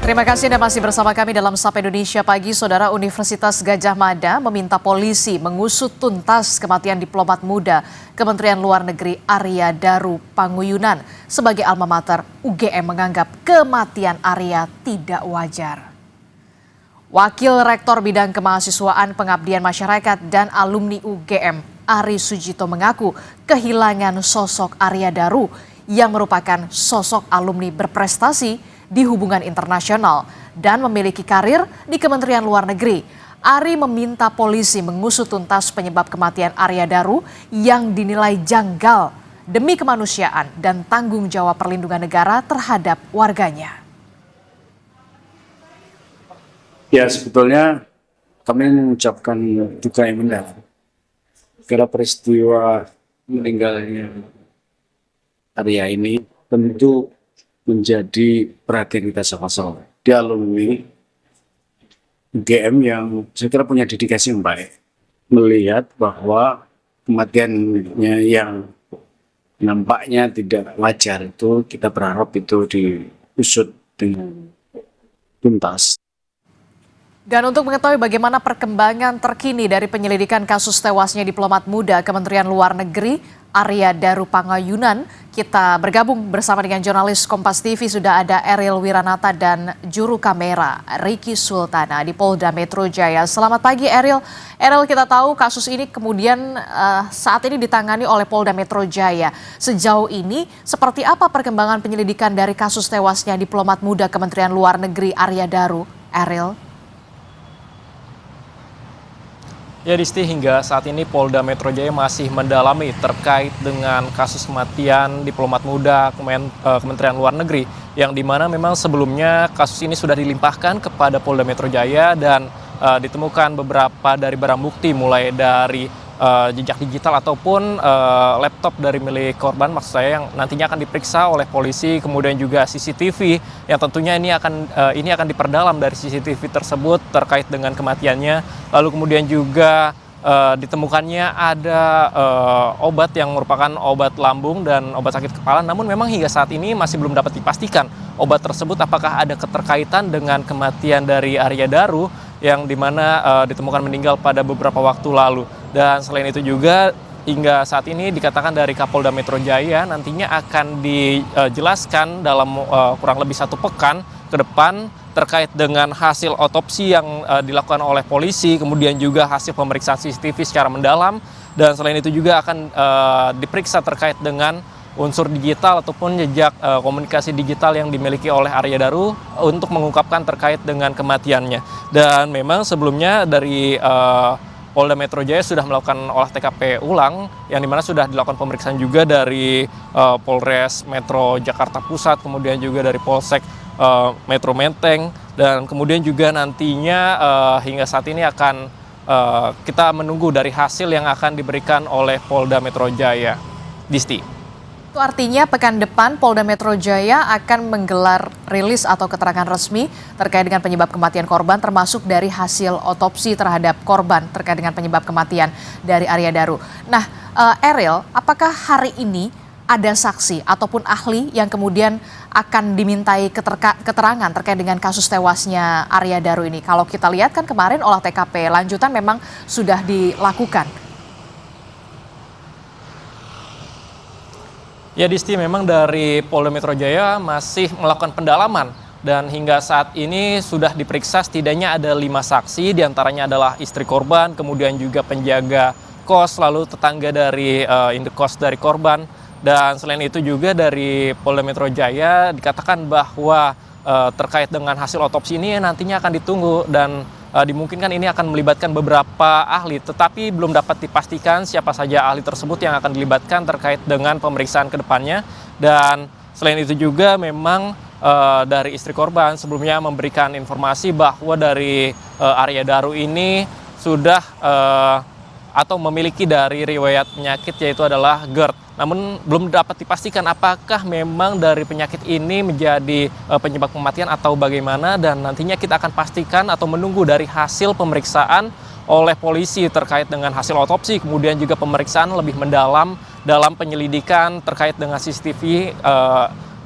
Terima kasih Anda masih bersama kami dalam Sapa Indonesia Pagi. Saudara, Universitas Gadjah Mada meminta polisi mengusut tuntas kematian diplomat muda Kementerian Luar Negeri Arya Daru Panguyunan. Sebagai alma mater, UGM menganggap kematian Arya tidak wajar. Wakil Rektor Bidang Kemahasiswaan Pengabdian Masyarakat dan alumni UGM, Ari Sujito mengaku kehilangan sosok Arya Daru yang merupakan sosok alumni berprestasi di hubungan internasional dan memiliki karir di Kementerian Luar Negeri. Ari meminta polisi mengusut tuntas penyebab kematian Arya Daru yang dinilai janggal demi kemanusiaan dan tanggung jawab perlindungan negara terhadap warganya. Ya, sebetulnya kami mengucapkan duka yang mendalam karena peristiwa meninggalnya Arya ini tentu menjadi perhatian kita sama-sama. Dia alumni UGM yang saya kira punya dedikasi yang baik. Melihat bahwa kematiannya yang nampaknya tidak wajar itu, kita berharap itu diusut dengan tuntas. Dan untuk mengetahui bagaimana perkembangan terkini dari penyelidikan kasus tewasnya diplomat muda Kementerian Luar Negeri Arya Daru Panguyunan, kita bergabung bersama dengan jurnalis Kompas TV. Sudah ada Eril Wiranata dan juru kamera Ricky Sultana di Polda Metro Jaya. Selamat pagi Eril. Eril, kita tahu kasus ini kemudian saat ini ditangani oleh Polda Metro Jaya. Sejauh ini seperti apa perkembangan penyelidikan dari kasus tewasnya diplomat muda Kementerian Luar Negeri Arya Daru, Eril? Ya Disti, hingga saat ini Polda Metro Jaya masih mendalami terkait dengan kasus kematian diplomat muda Kementerian Luar Negeri yang dimana memang sebelumnya kasus ini sudah dilimpahkan kepada Polda Metro Jaya dan ditemukan beberapa dari barang bukti mulai dari jejak digital ataupun laptop dari milik korban, maksud saya, yang nantinya akan diperiksa oleh polisi, kemudian juga CCTV yang tentunya ini akan diperdalam dari CCTV tersebut terkait dengan kematiannya. Lalu kemudian juga ditemukannya ada obat yang merupakan obat lambung dan obat sakit kepala, namun memang hingga saat ini masih belum dapat dipastikan obat tersebut apakah ada keterkaitan dengan kematian dari Arya Daru yang dimana ditemukan meninggal pada beberapa waktu lalu. Dan selain itu juga hingga saat ini dikatakan dari Kapolda Metro Jaya nantinya akan dijelaskan dalam kurang lebih 1 pekan ke depan terkait dengan hasil otopsi yang dilakukan oleh polisi, kemudian juga hasil pemeriksaan CCTV secara mendalam, dan selain itu juga akan diperiksa terkait dengan unsur digital ataupun jejak komunikasi digital yang dimiliki oleh Arya Daru untuk mengungkapkan terkait dengan kematiannya. Dan memang sebelumnya dari Polda Metro Jaya sudah melakukan olah TKP ulang yang dimana sudah dilakukan pemeriksaan juga dari Polres Metro Jakarta Pusat, kemudian juga dari Polsek Metro Menteng, dan kemudian juga nantinya hingga saat ini akan kita menunggu dari hasil yang akan diberikan oleh Polda Metro Jaya. Disti. Itu artinya pekan depan Polda Metro Jaya akan menggelar rilis atau keterangan resmi terkait dengan penyebab kematian korban, termasuk dari hasil otopsi terhadap korban terkait dengan penyebab kematian dari Arya Daru. Nah, Eril, apakah hari ini ada saksi ataupun ahli yang kemudian akan dimintai keterangan terkait dengan kasus tewasnya Arya Daru ini? Kalau kita lihat kan kemarin olah TKP lanjutan memang sudah dilakukan. Ya Disti, memang dari Polda Metro Jaya masih melakukan pendalaman dan hingga saat ini sudah diperiksa setidaknya ada 5 saksi, diantaranya adalah istri korban, kemudian juga penjaga kos, lalu tetangga dari indekos dari korban. Dan selain itu juga dari Polda Metro Jaya dikatakan bahwa terkait dengan hasil otopsi ini nantinya akan ditunggu dan dimungkinkan ini akan melibatkan beberapa ahli, tetapi belum dapat dipastikan siapa saja ahli tersebut yang akan dilibatkan terkait dengan pemeriksaan ke depannya. Dan selain itu juga memang dari istri korban sebelumnya memberikan informasi bahwa dari Arya Daru ini sudah atau memiliki dari riwayat penyakit yaitu adalah GERD. Namun belum dapat dipastikan apakah memang dari penyakit ini menjadi penyebab kematian atau bagaimana, dan nantinya kita akan pastikan atau menunggu dari hasil pemeriksaan oleh polisi terkait dengan hasil otopsi, kemudian juga pemeriksaan lebih mendalam dalam penyelidikan terkait dengan CCTV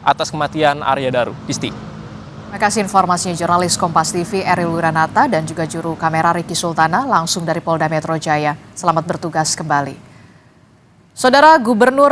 atas kematian Arya Daru. Disti. Terima kasih informasinya jurnalis Kompas TV Eril Wiranata dan juga juru kamera Riki Sultana langsung dari Polda Metro Jaya. Selamat bertugas kembali. Saudara Gubernur